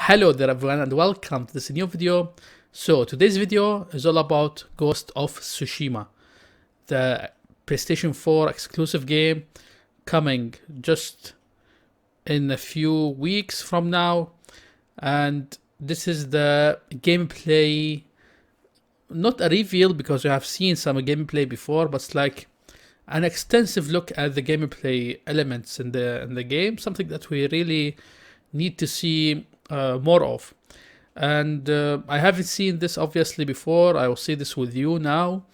Hello there everyone and welcome to this new video. So today's video is all about Ghost of Tsushima, the PlayStation 4 exclusive game coming just in a few weeks from now. And this is the gameplay, not a reveal because we have seen some gameplay before, but it's like an extensive look at the gameplay elements in the game, something that we really need to see more of. And I haven't seen this obviously before. I will see this with you now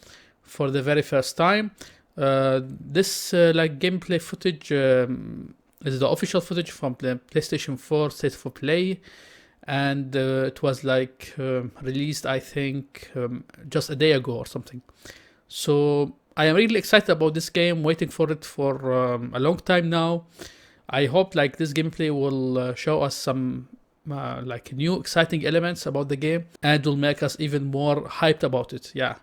for the very first time. This like gameplay footage is the official footage from the PlayStation 4 State of Play, and it was like released, I think, just a day ago or something. So I am really excited about this game, waiting for it for a long time now. I hope like this gameplay will show us some like new exciting elements about the game and will make us even more hyped about it. Yeah.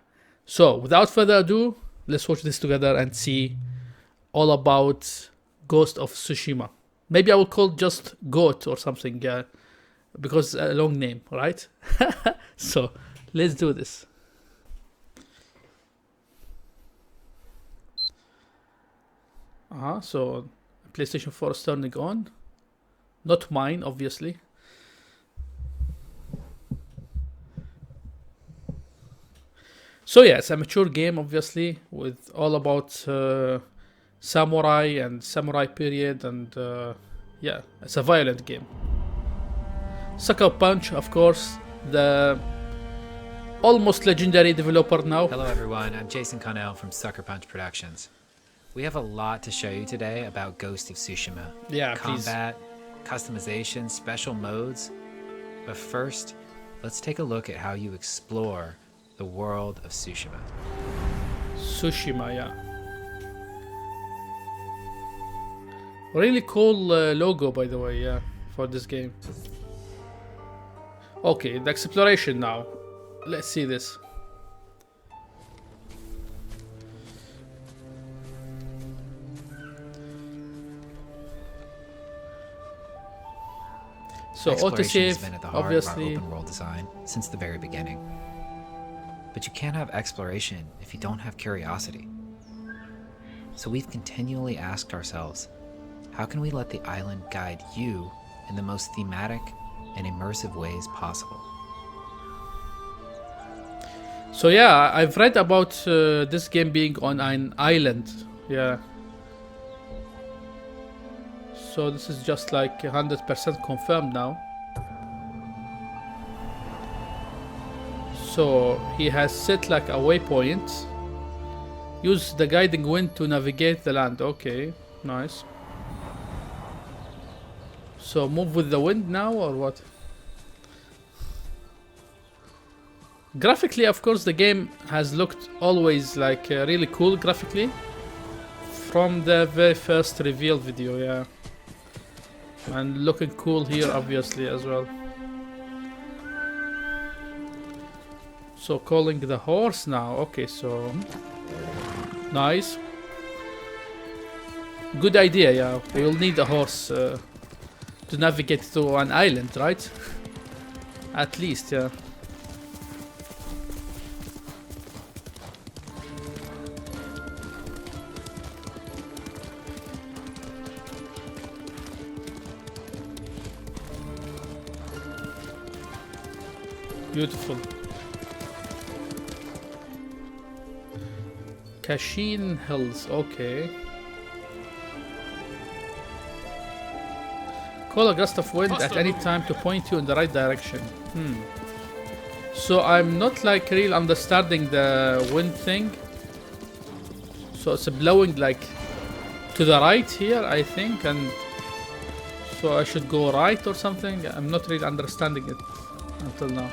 So without further ado, let's watch this together and see all about Ghost of Tsushima. Maybe I will call it just GOAT or something, yeah, because it's a long name, right? So let's do this. So PlayStation 4 is turning on. Not mine, obviously. So yeah, it's a mature game, obviously, with all about samurai and samurai period, and yeah, it's a violent game. Sucker Punch, of course, the almost legendary developer now. Hello everyone, I'm Jason Connell from Sucker Punch Productions. We have a lot to show you today about Ghost of Tsushima. Yeah, combat, customization, special modes. But first, let's take a look at how you explore the world of Tsushima. Tsushima, yeah. Really cool logo, by the way, yeah, for this game. Okay, the exploration now. Let's see this. So Exploration has autosave, been at the heart obviously. of our open world design since the very beginning. But you can't have exploration if you don't have curiosity. So we've continually asked ourselves, how can we let the island guide you in the most thematic and immersive ways possible? So yeah, I've read about this game being on an island, yeah. So this is just like 100% confirmed now. So he has set like a waypoint. Use the guiding wind to navigate the land. Okay, nice. So move with the wind now or what? Graphically, of course, the game has looked always like really cool graphically from the very first reveal video, yeah. And looking cool here, obviously, as well. So calling the horse now. Okay, so nice. Good idea, yeah. We'll need a horse to navigate to an island, right? At least, yeah. Beautiful. Kashin Hills, okay. Call a gust of wind at any time to point you in the right direction. So I'm not like real understanding the wind thing. So it's blowing like to the right here, I think, and so I should go right or something. I'm not really understanding it until now.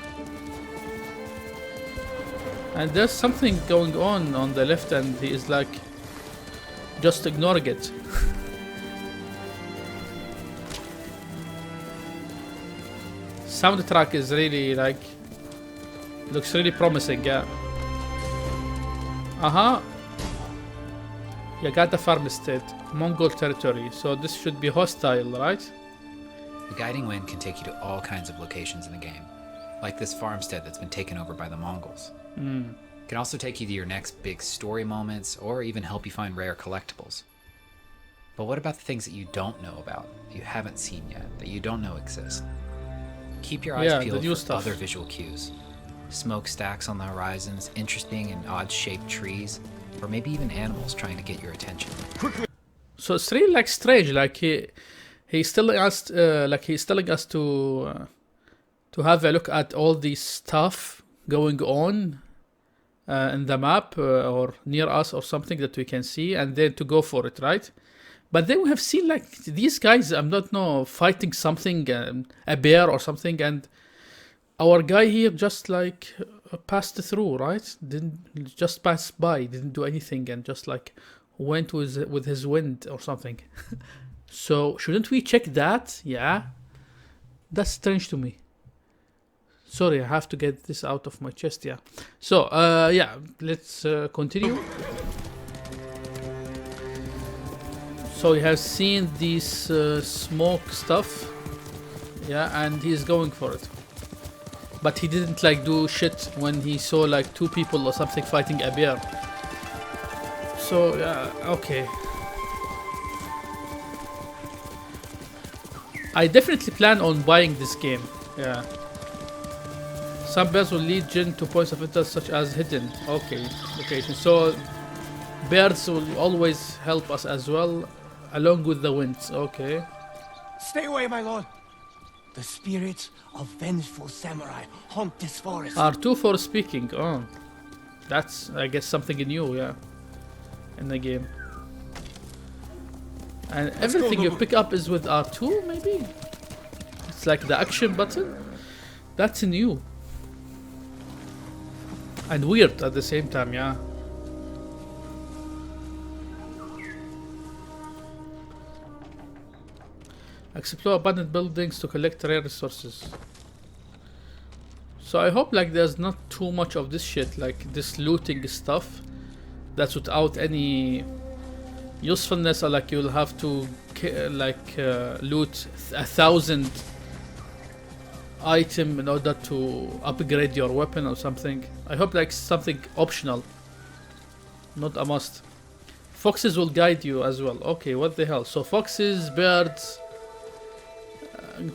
And there's something going on the left, and he is like just ignoring it. Soundtrack is really like looks really promising, yeah. Yagata Farm Estate, Mongol territory. So this should be hostile, right? The guiding wind can take you to all kinds of locations in the game, like this farmstead that's been taken over by the Mongols. It can also take you to your next big story moments, or even help you find rare collectibles. But what about the things that you don't know about, that you haven't seen yet, that you don't know exist? Keep your eyes peeled for other visual cues. Smokestacks on the horizons, interesting and odd-shaped trees, or maybe even animals trying to get your attention. So it's really like strange, like he's telling us to have a look at all this stuff going on in the map or near us or something that we can see, and then to go for it, right? But then we have seen like these guys, I don't know, fighting something, a bear or something, and our guy here just like passed through, right? Didn't just pass by, didn't do anything, and just like went with his wind or something. So shouldn't we check that? Yeah, that's strange to me. Sorry, I have to get this out of my chest. Yeah. So yeah, let's continue. So he has seen this smoke stuff, yeah, and he's going for it. But he didn't like do shit when he saw like two people or something fighting a bear. So yeah, okay. I definitely plan on buying this game. Yeah. Some bears will lead Jin to points of interest such as hidden. Okay, location. So bears will always help us as well, along with the winds. Okay. Stay away, my lord. The spirits of vengeful samurai haunt this forest. R2 for speaking. Oh, that's, I guess, something new, yeah, in the game. And everything you pick up is with R2, maybe? It's like the action button? That's new. And weird at the same time, yeah. Explore abandoned buildings to collect rare resources. So I hope like there's not too much of this shit, like this looting stuff that's without any usefulness, or like you'll have to loot 1,000 item in order to upgrade your weapon or something. I hope like something optional, not a must. Foxes will guide you as well. Okay, what the hell? So foxes, birds,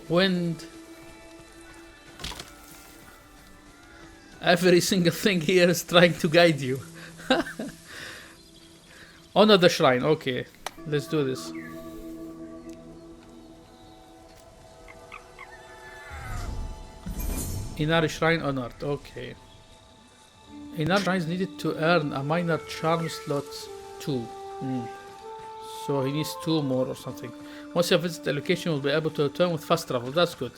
wind, every single thing here is trying to guide you. Honor the shrine. Okay, let's do this. Inari shrine honored. Okay. Inari shrine is needed to earn a minor charm slot 2. So he needs 2 more or something. Once you visit the location, you'll be able to return with fast travel. That's good.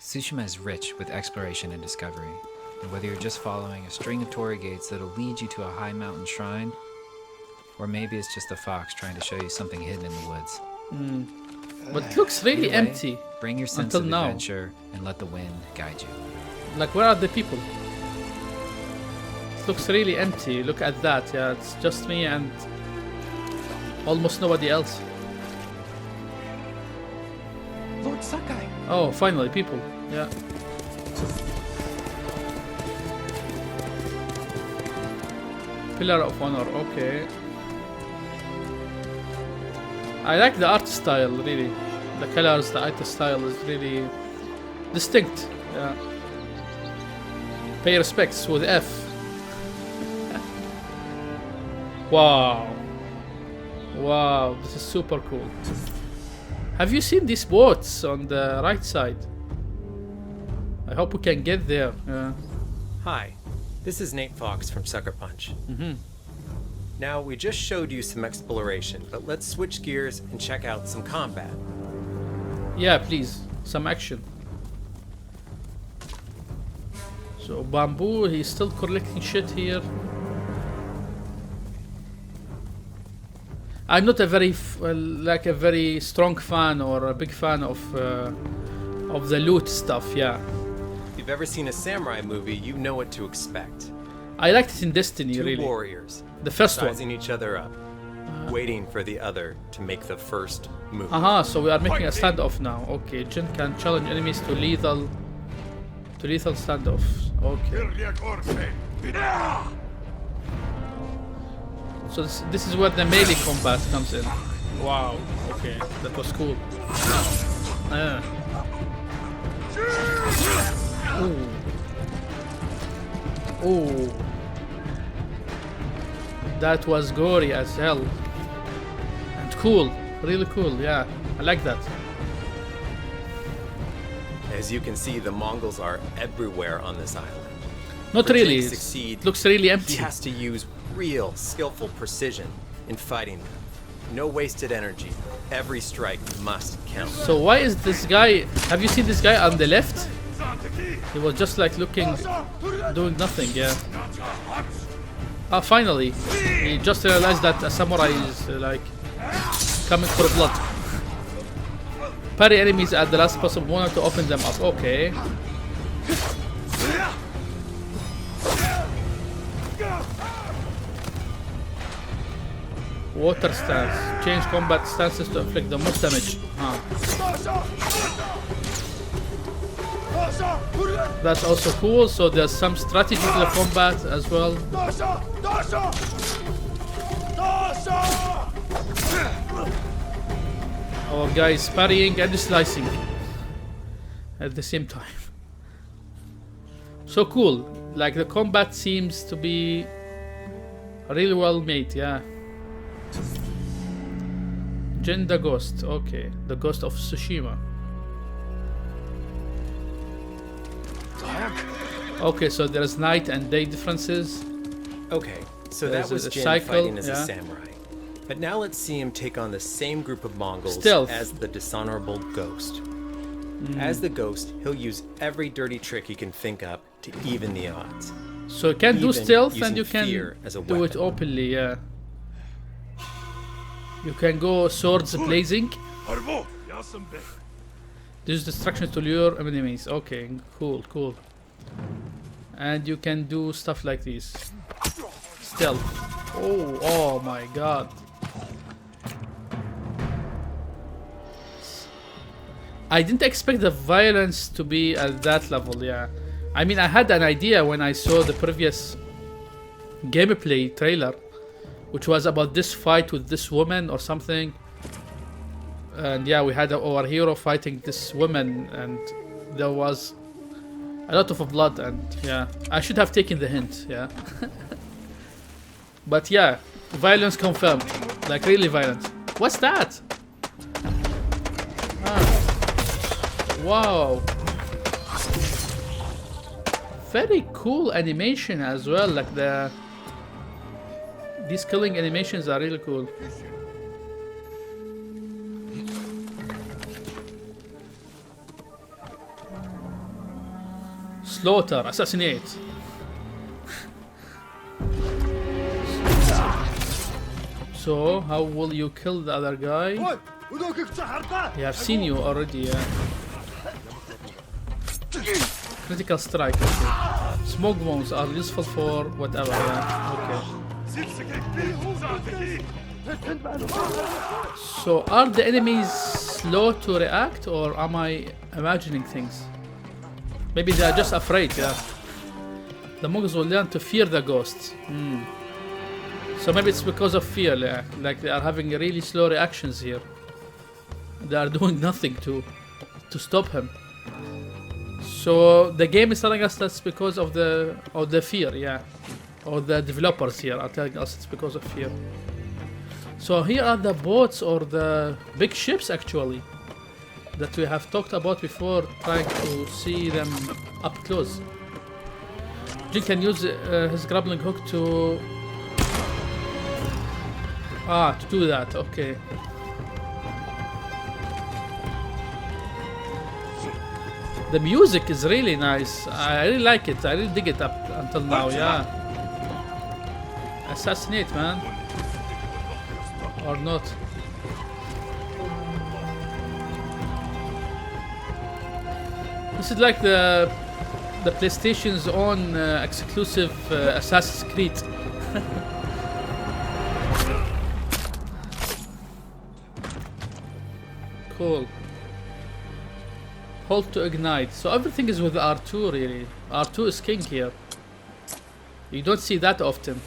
Tsushima is rich with exploration and discovery. And whether you're just following a string of torii gates that'll lead you to a high mountain shrine, or maybe it's just a fox trying to show you something hidden in the woods. But it looks really empty. Bring your sense of adventure and let the wind guide you. Like, where are the people? It looks really empty. Look at that. Yeah, it's just me and almost nobody else. Lord Sakai. Oh, finally, people. Yeah. Pillar of Honor. Okay. I like the art style, really. The colors, the art style is really distinct. Yeah. Pay respects with F. Wow. Wow, this is super cool. Have you seen these boats on the right side? I hope we can get there. Hi, this is Nate Fox from Sucker Punch. Now, we just showed you some exploration, but let's switch gears and check out some combat. Yeah, please. Some action. So, Bamboo, he's still collecting shit here. I'm not a very, a very strong fan or a big fan of the loot stuff, yeah. If you've ever seen a samurai movie, you know what to expect. I liked it in Destiny, Two really. warriors. The first one. Sizing each other up. waiting for the other to make the first move. So we are making a standoff now. Okay, Jin can challenge enemies to lethal standoffs. Okay. So this is where the melee combat comes in. Wow. Okay, that was cool. Ooh. Ooh. That was gory as hell. And cool. Really cool, yeah. I like that. As you can see, the Mongols are everywhere on this island. Not For Jin really. to succeed, It looks really empty. he has to use real, skillful precision in fighting them. No wasted energy. Every strike must count. So why is this guy... Have you seen this guy on the left? He was just like looking... doing nothing, yeah. Finally. He just realized that a samurai is like... coming for blood. Parry enemies at the last possible moment to open them up. Okay. Water stance. Change combat stances to inflict the most damage. That's also cool. So there's some strategy to the combat as well. Our guy is parrying and slicing at the same time. So cool. Like the combat seems to be really well made, yeah. Jin the Ghost, okay. The Ghost of Tsushima. Okay, so there's night and day differences. Okay, so There's that was a Jin cycle, fighting as yeah. a samurai. But now let's see him take on the same group of Mongols Stealth. as the dishonorable Ghost. As the Ghost, he'll use every dirty trick he can think up to even the odds. So you can do Even stealth using and you can fear as a do it weapon. openly, yeah. You can go swords blazing. Use distraction to lure enemies. Okay, cool, cool. And you can do stuff like this. Stealth. Oh my god. I didn't expect the violence to be at that level, yeah. I mean, I had an idea when I saw the previous gameplay trailer, which was about this fight with this woman or something. And yeah, we had our hero fighting this woman, and there was a lot of blood, and yeah, I should have taken the hint, yeah. But yeah, violence confirmed, like really violent. What's that? Wow. Very cool animation as well, like these killing animations are really cool. Slaughter, assassinate. So, how will you kill the other guy? Yeah, I've seen you already, yeah. Critical strike, okay. Smoke bombs are useful for whatever, yeah. Okay. So, are the enemies slow to react, or am I imagining things? Maybe they are just afraid, yeah. The monks will learn to fear the ghosts. So maybe it's because of fear, yeah. Like they are having really slow reactions here. They are doing nothing to stop him. So the game is telling us that's because of the fear, yeah. Or the developers here are telling us it's because of fear. So here are the boats or the big ships actually that we have talked about before, trying to see them up close. Jin can use his grappling hook to do that, okay. The music is really nice. I really like it. I really dig it up until now, yeah. Assassinate, man. Or not. This is like the PlayStation's own exclusive Assassin's Creed. Cool. Hold to ignite. So everything is with R2 really. R2 is king here. You don't see that often.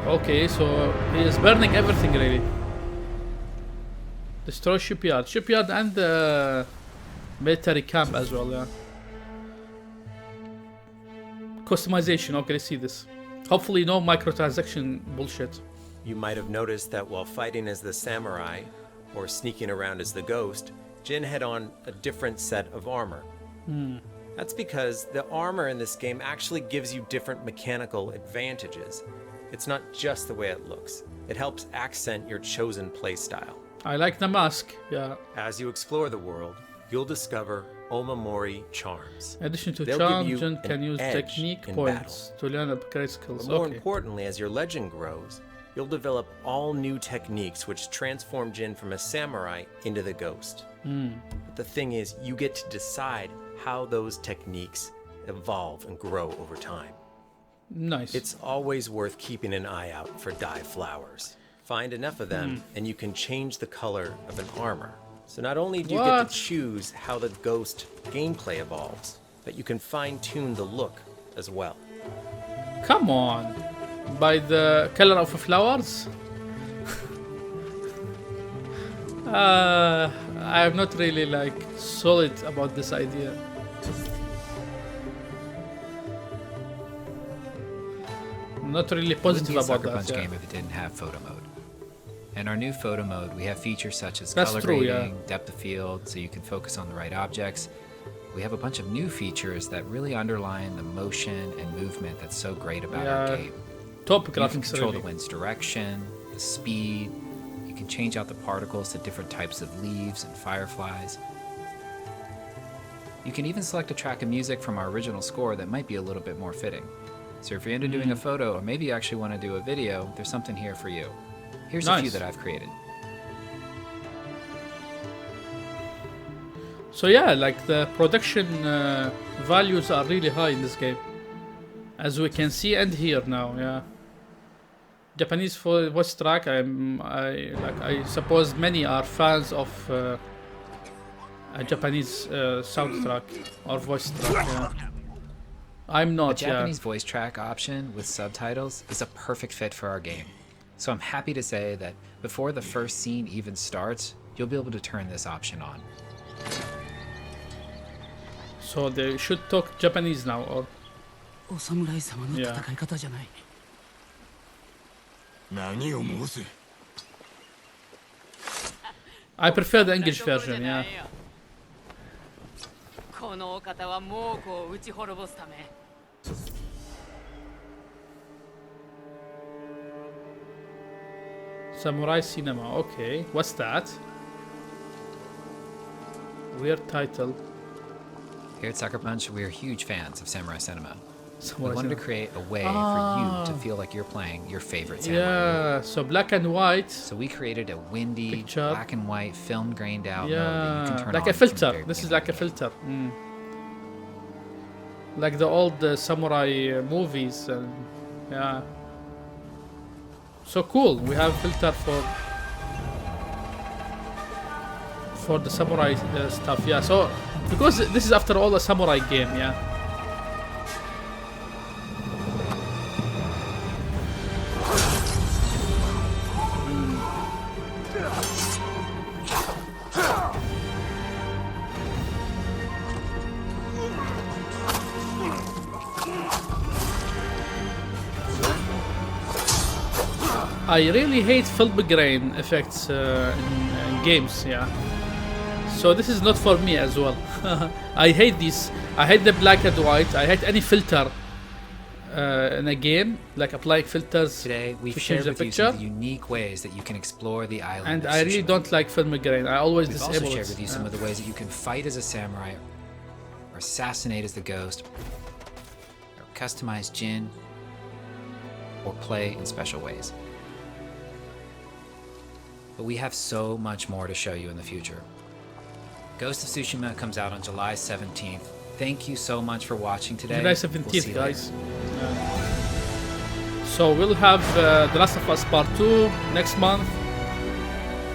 Okay, so he is burning everything really. Destroy shipyard. Shipyard and the military camp as well, yeah. Customization, okay, let's see this. Hopefully no microtransaction bullshit. You might have noticed that while fighting as the samurai, or sneaking around as the ghost, Jin had on a different set of armor. That's because the armor in this game actually gives you different mechanical advantages. It's not just the way it looks. It helps accent your chosen playstyle. I like the mask, yeah. As you explore the world, you'll discover Omamori charms. In addition to They'll charms, give you Jin can an use edge technique in points to learn upgrade skills. But more Okay. importantly, as your legend grows, you'll develop all new techniques which transform Jin from a samurai into the ghost. But the thing is, you get to decide how those techniques evolve and grow over time. Nice. It's always worth keeping an eye out for dye flowers. Find enough of them, and you can change the color of an armor. So not only do you get What? to choose how the ghost gameplay evolves, but you can fine-tune the look as well. Come on. By the color of the flowers? I'm not really like solid about this idea. Not really positive It wouldn't be a about Sucker that. Punch Yeah. game if it didn't have photo mode. In our new photo mode, we have features such as That's color true, yeah. grading, depth of field, so you can focus on the right objects. We have a bunch of new features that really underline the motion and movement that's so great about our Yeah. game. Top You can graphics control really. the wind's direction, the speed. You can change out the particles to different types of leaves and fireflies. You can even select a track of music from our original score that might be a little bit more fitting. So if you're into doing a photo, or maybe you actually want to do a video, there's something here for you. Here's a few Nice. that I've created. So yeah, like the production values are really high in this game, as we can see and hear now. Yeah, Japanese voice track. I suppose many are fans of a Japanese soundtrack or voice track. Yeah. I'm The not. Japanese voice track option with subtitles is a perfect fit for our game. So I'm happy to say that before the first scene even starts, you'll be able to turn this option on. So they should talk Japanese now, or お侍様の Yeah. 戦い方じゃない。何を申す。 I prefer the English version. Yeah. このお方は猛虎を打ち滅ぼすため Samurai Cinema. Okay, what's that? Weird title. Here at Sucker Punch, we are huge fans of Samurai Cinema. We Samurai wanted to Cinema. create a way for you to feel like you're playing your favorite samurai. Yeah, so black and white. So we created a windy, Picture. black and white, film grained out mode that you can Yeah, turn like on a from the filter. very This is beginning like a of the game. filter. Like the old samurai movies. And yeah. So cool. We have filter for the samurai stuff. Yeah. So because this is after all a samurai game. Yeah. I really hate film grain effects in games, yeah. So this is not for me as well. I hate this. I hate the black and white. I hate any filter in a game, like applying filters. Today, we've to shared change the with you some of picture. the unique ways that you can explore the island. And of I really Tsushima. don't like film grain. I always We've also disable shared it. with you some of the ways that you can fight as a samurai, or assassinate as the ghost, or customize Jin, or play in special ways. But we have so much more to show you in the future. Ghost of Tsushima comes out on July 17th. Thank you so much for watching today. July We'll 17th, see you guys. So we'll have The Last of Us Part 2 next month.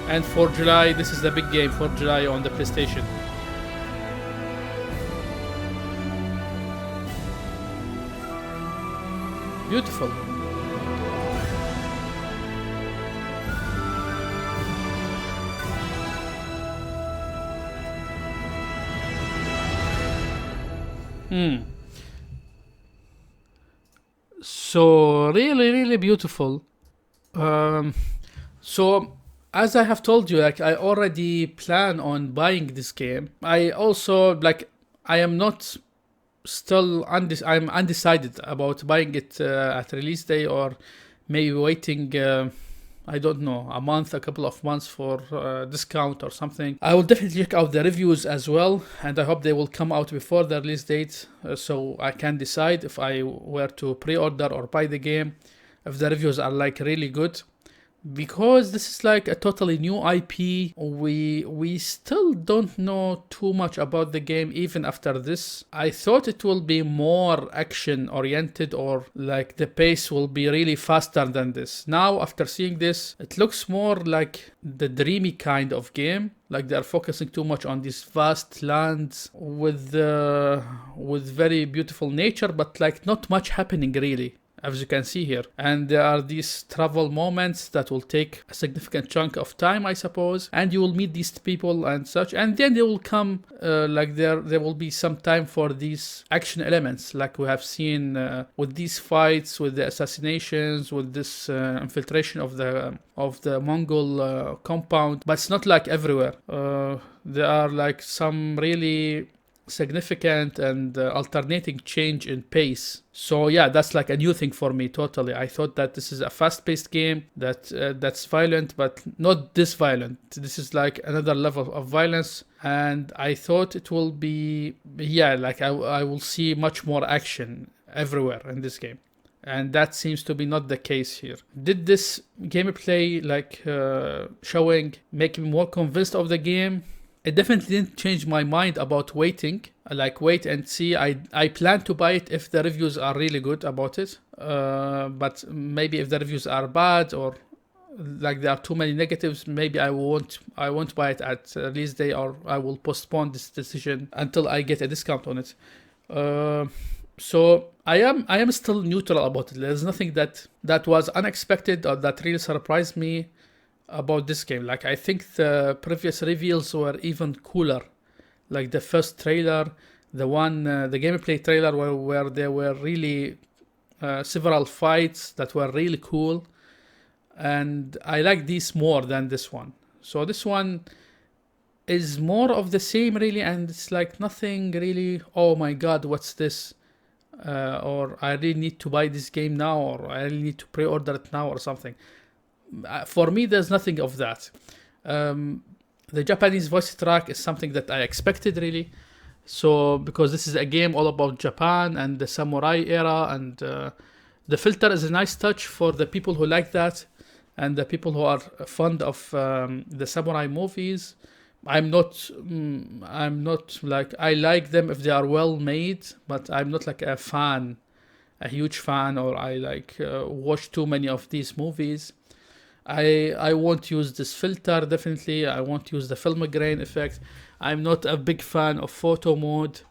And for July, this is the big game for July on the PlayStation. Beautiful. So really beautiful. So as I have told you, like I already plan on buying this game. I also like I am not still I'm undecided about buying it at release day or maybe waiting. I don't know, a month, a couple of months for discount or something. I will definitely check out the reviews as well, and I hope they will come out before the release date so I can decide if I were to pre-order or buy the game, if the reviews are like really good. Because this is like a totally new IP, we still don't know too much about the game even after this. I thought it will be more action oriented or like the pace will be really faster than this. Now after seeing this, it looks more like the dreamy kind of game. Like they're focusing too much on these vast lands with very beautiful nature, but like not much happening really, as you can see here. And there are these travel moments that will take a significant chunk of time, I suppose, and you will meet these people and such, and then they will come like there will be some time for these action elements like we have seen with these fights, with the assassinations, with this infiltration of the Mongol compound. But it's not like everywhere. There are like some really significant and alternating change in pace. So yeah, that's like a new thing for me totally. I thought that this is a fast-paced game that's violent, but not this violent. This is like another level of violence, and I thought it will be, yeah, like I will see much more action everywhere in this game. And that seems to be not the case here. Did this gameplay like showing make me more convinced of the game? It definitely didn't change my mind about waiting. Like wait and see. I plan to buy it if the reviews are really good about it. But maybe if the reviews are bad or like there are too many negatives, maybe I won't buy it at release day, or I will postpone this decision until I get a discount on it. So I am still neutral about it. There's nothing that was unexpected or that really surprised me about this game. Like I think the previous reveals were even cooler. Like the first trailer, the gameplay trailer where there were really several fights that were really cool, and I like these more than this one. So this one is more of the same really, and it's like nothing really, oh my god, what's this? Or I really need to buy this game now, or I really need to pre-order it now or something. For me, there's nothing of that. The Japanese voice track is something that I expected really. So because this is a game all about Japan and the samurai era, and the filter is a nice touch for the people who like that and the people who are fond of the samurai movies. I'm not like, I like them if they are well made, but I'm not like a huge fan, or I like watch too many of these movies. I won't use this filter, definitely. I won't use the film grain effect. I'm not a big fan of photo mode.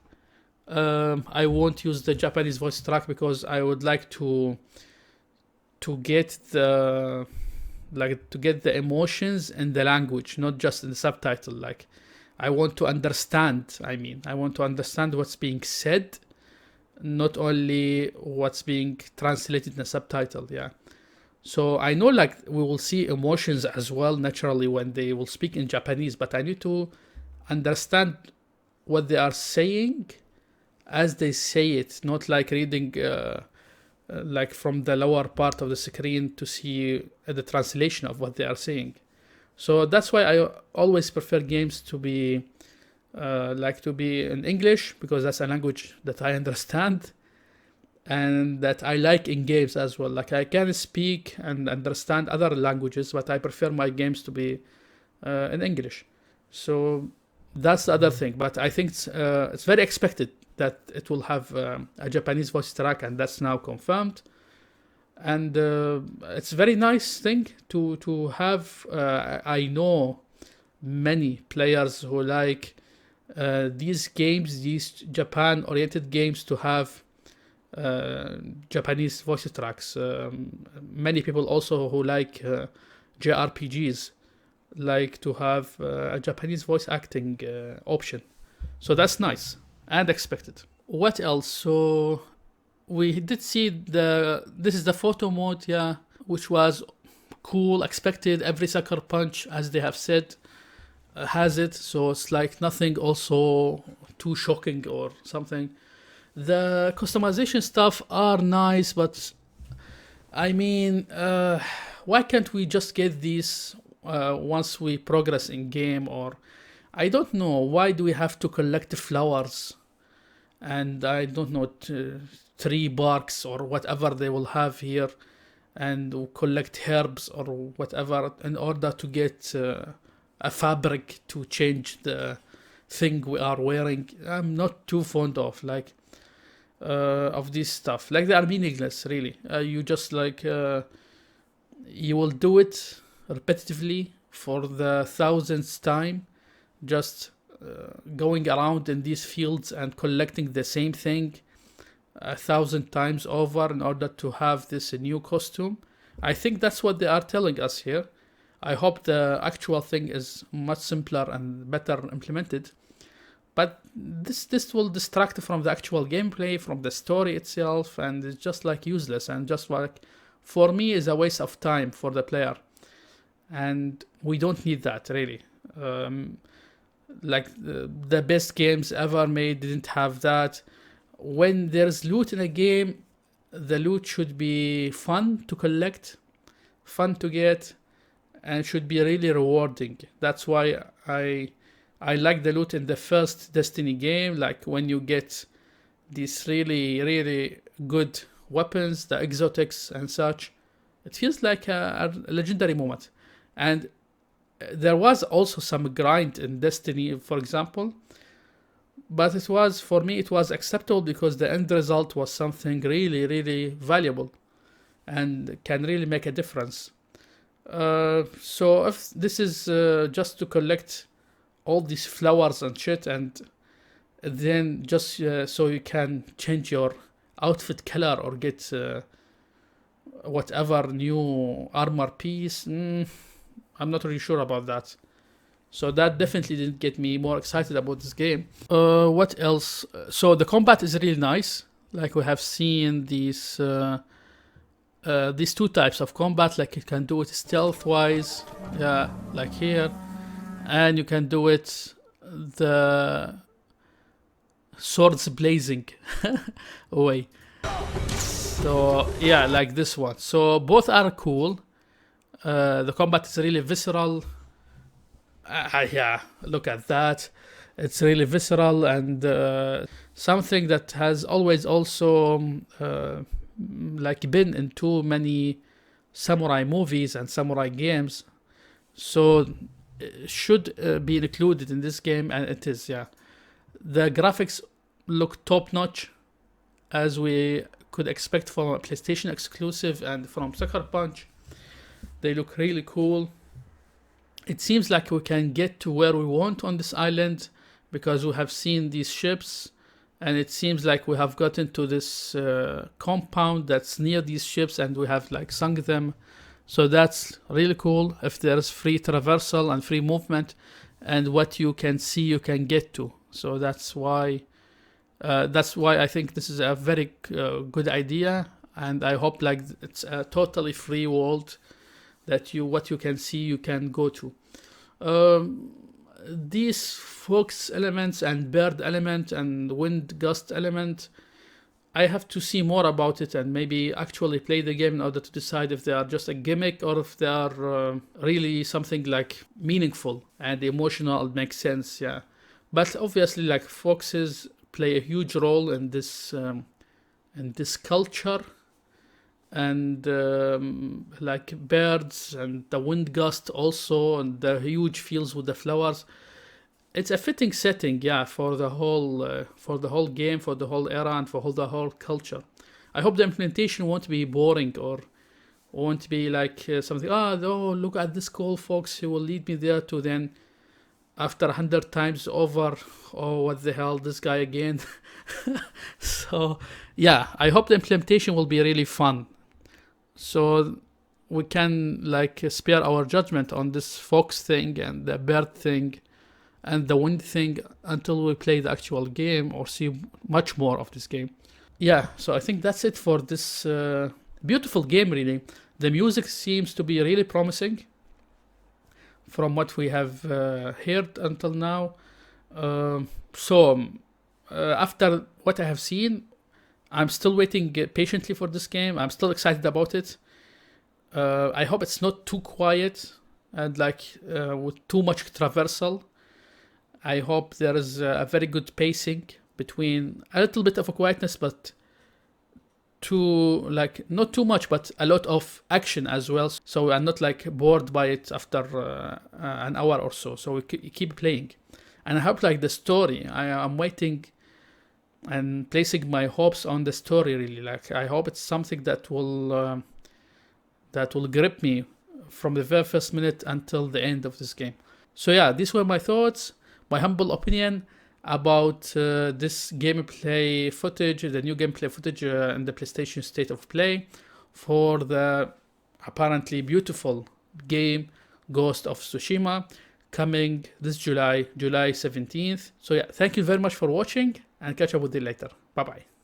I won't use the Japanese voice track because I would like to get the emotions in the language, not just in the subtitle. Like I want to understand. I want to understand what's being said, not only what's being translated in the subtitle. Yeah. So I know like we will see emotions as well naturally when they will speak in Japanese, but I need to understand what they are saying as they say it, not like reading like from the lower part of the screen to see the translation of what they are saying. So that's why I always prefer games to be in English, because that's a language that I understand and that I like in games as well. Like I can speak and understand other languages, but I prefer my games to be in English. So That's the other thing. But I think it's very expected that it will have a Japanese voice track, and that's now confirmed. And it's a very nice thing to have. I know many players who like these games, these Japan-oriented games, to have Japanese voice tracks. Many people also who like JRPGs like to have a Japanese voice acting option. So that's nice and expected. What else? So we did see this is the photo mode, yeah, which was cool, expected. Every Sucker Punch, as they have said, has it, so it's like nothing also too shocking or something. The customization stuff are nice, but I mean, why can't we just get these once we progress in game? Or I don't know, why do we have to collect flowers and I don't know, tree barks or whatever they will have here, and collect herbs or whatever in order to get a fabric to change the thing we are wearing? I'm not too fond of of this stuff. Like, they are meaningless, really. You just you will do it repetitively for the thousandth time, just going around in these fields and collecting the same thing 1,000 times over in order to have this new costume. I think that's what they are telling us here. I hope the actual thing is much simpler and better implemented. But this will distract from the actual gameplay, from the story itself, and it's just useless, and just for me is a waste of time for the player. And we don't need that, really. The best games ever made didn't have that. When there's loot in a game, the loot should be fun to collect, fun to get, and should be really rewarding. That's why I like the loot in the first Destiny game, like when you get these really, really good weapons, the exotics and such. It feels like a legendary moment. And there was also some grind in Destiny, for example, but for me it was acceptable because the end result was something really, really valuable and can really make a difference. So if this is just to collect all these flowers and shit, and then just so you can change your outfit color or get whatever new armor piece, I'm not really sure about that. So that definitely didn't get me more excited about this game. What else? So the combat is really nice. Like, we have seen these two types of combat. Like, you can do it stealth wise, yeah, like here, and you can do it the swords blazing way. So yeah, like this one. So both are cool. The combat is really visceral. Yeah, look at that. It's really visceral, and something that has always also been in too many samurai movies and samurai games. So it should be included in this game, and it is, yeah. The graphics look top notch, as we could expect from a PlayStation exclusive and from Sucker Punch. They look really cool. It seems like we can get to where we want on this island because we have seen these ships, and it seems like we have gotten to this compound that's near these ships, and we have sunk them. So that's really cool. If there's free traversal and free movement, and what you can see you can get to. So that's why I think this is a very good idea, and I hope it's a totally free world that what you can see you can go to. These fox elements and bird element and wind gust element, I have to see more about it and maybe actually play the game in order to decide if they are just a gimmick or if they are really something meaningful and emotional and makes sense, yeah. But obviously foxes play a huge role in this culture, and birds and the wind gust also, and the huge fields with the flowers. it's a fitting setting, yeah, for the whole game, for the whole era, and for the whole culture. I hope the implementation won't be boring or won't be like something. Oh, look at this cool fox who will lead me there to then after 100 times over. Oh, what the hell, this guy again. So yeah, I hope the implementation will be really fun, so we can like spare our judgment on this fox thing and the bird thing and the wind thing until we play the actual game or see much more of this game. Yeah, so I think that's it for this beautiful game, really. The music seems to be really promising from what we have heard until now. After what I have seen, I'm still waiting patiently for this game. I'm still excited about it. I hope it's not too quiet and like with too much traversal. I hope there is a very good pacing between a little bit of a quietness, but not too much, but a lot of action as well. So I'm not like bored by it after an hour or so. So we keep playing, and I hope like the story. I'm waiting and placing my hopes on the story. Really, like I hope it's something that will grip me from the very first minute until the end of this game. So yeah, these were my thoughts, my humble opinion about this gameplay footage, the new gameplay footage in the PlayStation State of Play for the apparently beautiful game Ghost of Tsushima, coming this July 17th. So yeah, thank you very much for watching, and catch up with you later. Bye bye.